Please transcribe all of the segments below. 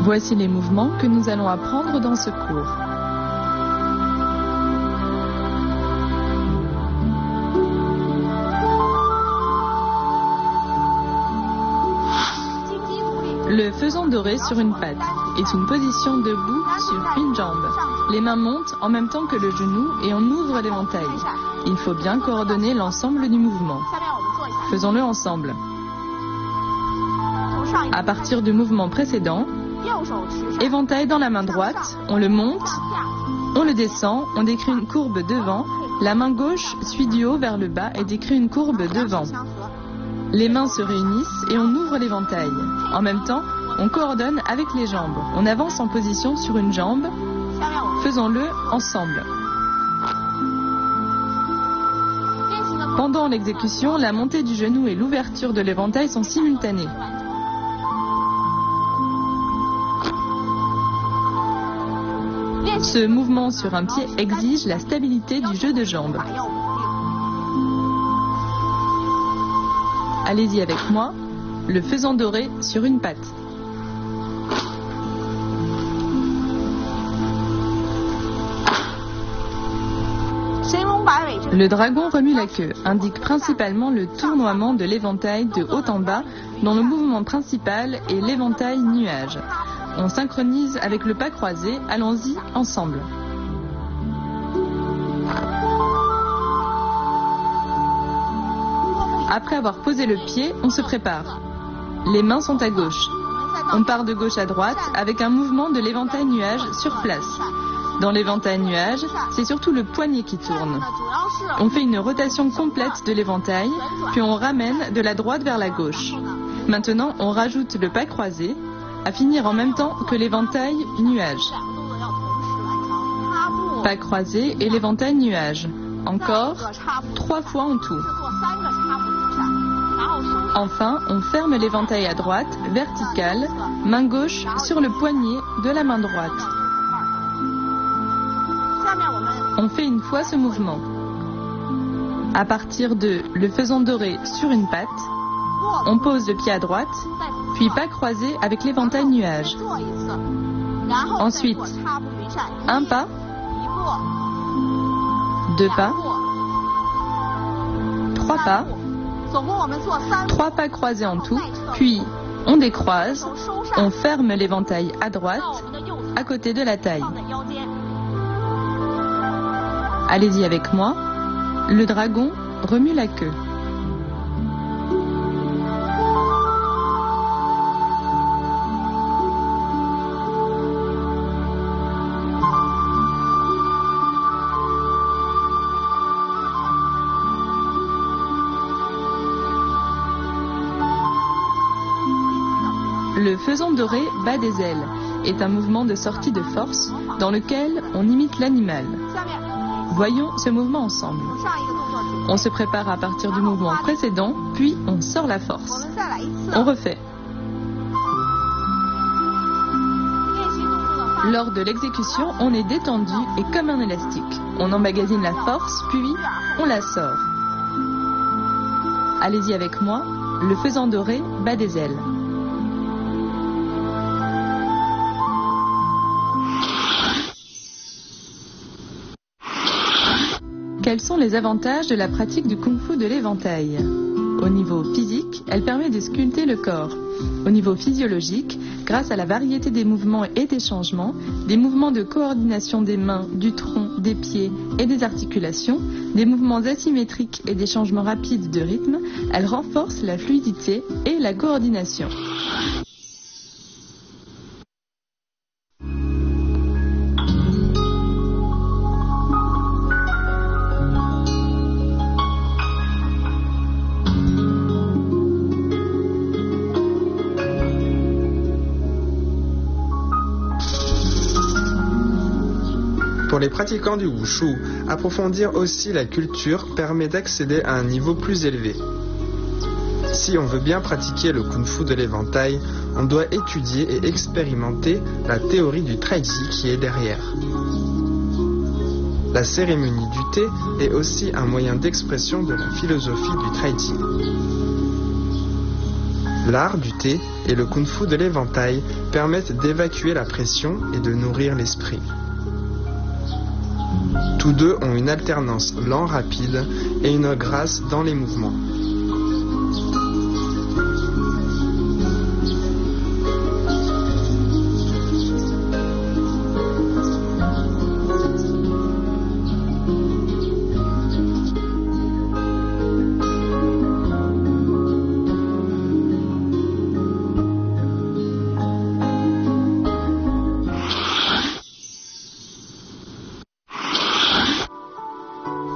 Voici les mouvements que nous allons apprendre dans ce cours. Le faisan doré sur une patte est une position debout sur une jambe. Les mains montent en même temps que le genou et on ouvre l'éventail. Il faut bien coordonner l'ensemble du mouvement. Faisons-le ensemble. À partir du mouvement précédent, éventail dans la main droite, on le monte, on le descend, on décrit une courbe devant, la main gauche suit du haut vers le bas et décrit une courbe devant. Les mains se réunissent et on ouvre l'éventail. En même temps, on coordonne avec les jambes. On avance en position sur une jambe. Faisons-le ensemble. Pendant l'exécution, la montée du genou et l'ouverture de l'éventail sont simultanées. Ce mouvement sur un pied exige la stabilité du jeu de jambes. Allez-y avec moi, le faisan doré sur une patte. Le dragon remue la queue, indique principalement le tournoiement de l'éventail de haut en bas, dont le mouvement principal est l'éventail nuage. On synchronise avec le pas croisé, allons-y ensemble. Après avoir posé le pied, on se prépare. Les mains sont à gauche. On part de gauche à droite avec un mouvement de l'éventail nuage sur place. Dans l'éventail nuage, c'est surtout le poignet qui tourne. On fait une rotation complète de l'éventail, puis on ramène de la droite vers la gauche. Maintenant, on rajoute le pas croisé, à finir en même temps que l'éventail nuage. Pas croisé et l'éventail nuage. Encore 3 fois en tout. Enfin, on ferme l'éventail à droite, vertical, main gauche sur le poignet de la main droite. On fait une fois ce mouvement. À partir de le faisan doré sur une patte, on pose le pied à droite, puis pas croisé avec l'éventail nuage. Ensuite, un pas, 2 pas, 3 pas, 3 pas croisés en tout, puis on décroise, on ferme l'éventail à droite, à côté de la taille. Allez-y avec moi, le dragon remue la queue. Le faisan doré bat des ailes est un mouvement de sortie de force dans lequel on imite l'animal. Voyons ce mouvement ensemble. On se prépare à partir du mouvement précédent, puis on sort la force. On refait. Lors de l'exécution, on est détendu et comme un élastique. On emmagasine la force, puis on la sort. Allez-y avec moi, le faisan doré bat des ailes. Quels sont les avantages de la pratique du kung-fu de l'éventail? Au niveau physique, elle permet de sculpter le corps. Au niveau physiologique, grâce à la variété des mouvements et des changements, des mouvements de coordination des mains, du tronc, des pieds et des articulations, des mouvements asymétriques et des changements rapides de rythme, elle renforce la fluidité et la coordination. Pour les pratiquants du wushu, approfondir aussi la culture permet d'accéder à un niveau plus élevé. Si on veut bien pratiquer le kung-fu de l'éventail, on doit étudier et expérimenter la théorie du taiji qui est derrière. La cérémonie du thé est aussi un moyen d'expression de la philosophie du taiji. L'art du thé et le kung-fu de l'éventail permettent d'évacuer la pression et de nourrir l'esprit. Tous deux ont une alternance lent-rapide et une grâce dans les mouvements.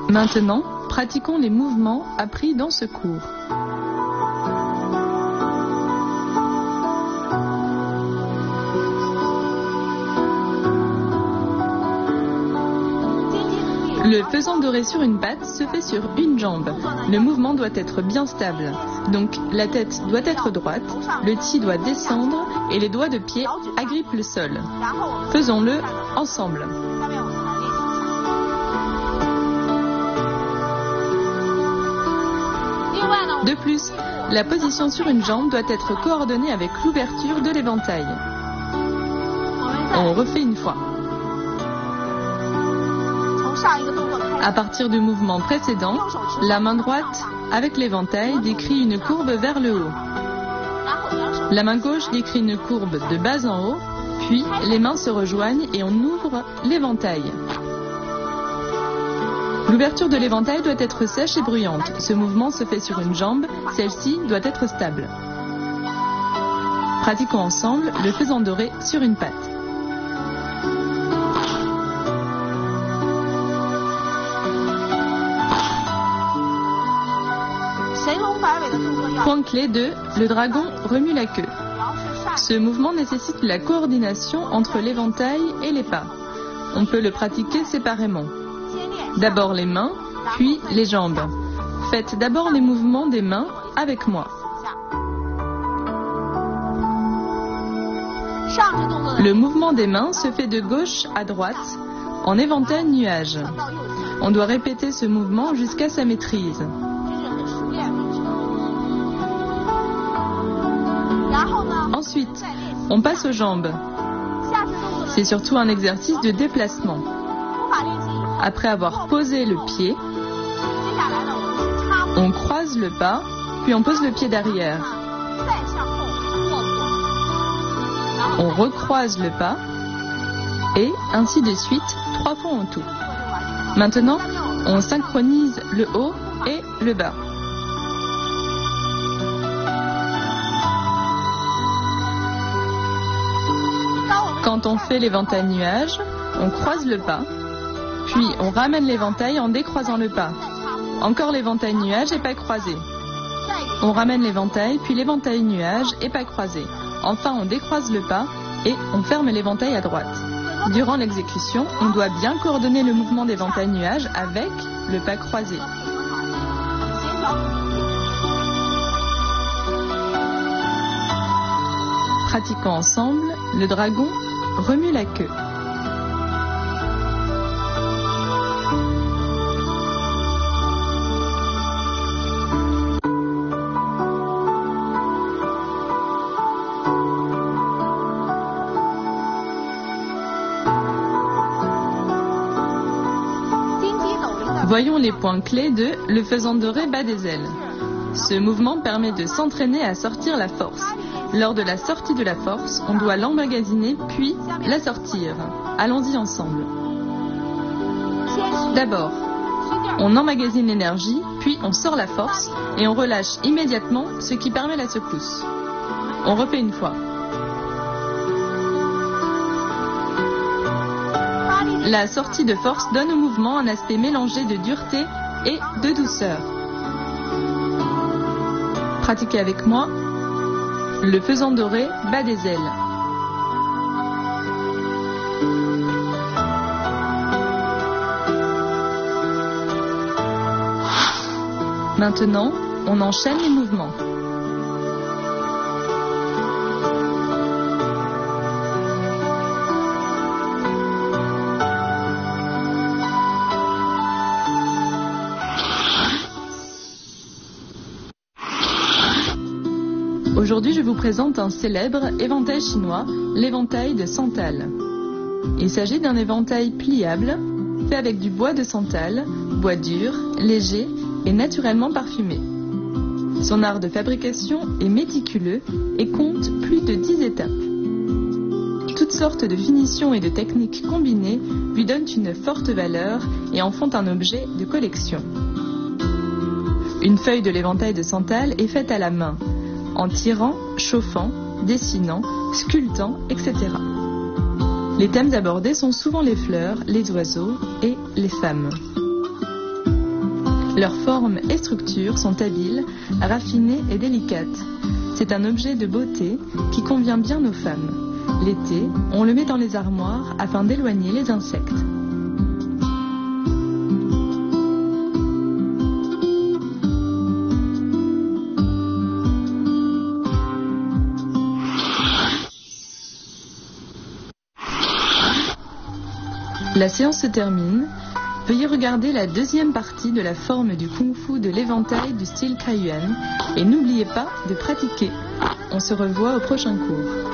Maintenant, pratiquons les mouvements appris dans ce cours. Le faisant doré sur une patte se fait sur une jambe. Le mouvement doit être bien stable. Donc la tête doit être droite, le ti doit descendre et les doigts de pied agrippent le sol. Faisons-le ensemble. De plus, la position sur une jambe doit être coordonnée avec l'ouverture de l'éventail. On refait une fois. À partir du mouvement précédent, la main droite avec l'éventail décrit une courbe vers le haut. La main gauche décrit une courbe de bas en haut, puis les mains se rejoignent et on ouvre l'éventail. L'ouverture de l'éventail doit être sèche et bruyante. Ce mouvement se fait sur une jambe, celle-ci doit être stable. Pratiquons ensemble le faisant doré sur une patte. Point clé 2, le dragon remue la queue. Ce mouvement nécessite la coordination entre l'éventail et les pas. On peut le pratiquer séparément. D'abord les mains, puis les jambes. Faites d'abord les mouvements des mains avec moi. Le mouvement des mains se fait de gauche à droite en éventail nuage. On doit répéter ce mouvement jusqu'à sa maîtrise. Ensuite, on passe aux jambes. C'est surtout un exercice de déplacement. Après avoir posé le pied, on croise le pas, puis on pose le pied derrière. On recroise le pas, et ainsi de suite, 3 fois en tout. Maintenant, on synchronise le haut et le bas. Quand on fait l'éventail nuage, on croise le pas, puis on ramène l'éventail en décroisant le pas. Encore l'éventail nuage et pas croisé. On ramène l'éventail, puis l'éventail nuage et pas croisé. Enfin, on décroise le pas et on ferme l'éventail à droite. Durant l'exécution, on doit bien coordonner le mouvement d'éventail nuage avec le pas croisé. Pratiquons ensemble, le dragon remue la queue. Voyons les points clés de le faisant doré bas des ailes. Ce mouvement permet de s'entraîner à sortir la force. Lors de la sortie de la force, on doit l'emmagasiner puis la sortir. Allons-y ensemble. D'abord, on emmagasine l'énergie, puis on sort la force et on relâche immédiatement, ce qui permet la secousse. On refait une fois. La sortie de force donne au mouvement un aspect mélangé de dureté et de douceur. Pratiquez avec moi le faisant doré bas des ailes. Maintenant, on enchaîne les mouvements. Aujourd'hui, je vous présente un célèbre éventail chinois, l'éventail de santal. Il s'agit d'un éventail pliable, fait avec du bois de santal, bois dur, léger et naturellement parfumé. Son art de fabrication est méticuleux et compte plus de 10 étapes. Toutes sortes de finitions et de techniques combinées lui donnent une forte valeur et en font un objet de collection. Une feuille de l'éventail de santal est faite à la main, en tirant, chauffant, dessinant, sculptant, etc. Les thèmes abordés sont souvent les fleurs, les oiseaux et les femmes. Leurs formes et structures sont habiles, raffinées et délicates. C'est un objet de beauté qui convient bien aux femmes. L'été, on le met dans les armoires afin d'éloigner les insectes. La séance se termine. Veuillez regarder la deuxième partie de la forme du kung-fu de l'éventail du style Kaiyuan et n'oubliez pas de pratiquer. On se revoit au prochain cours.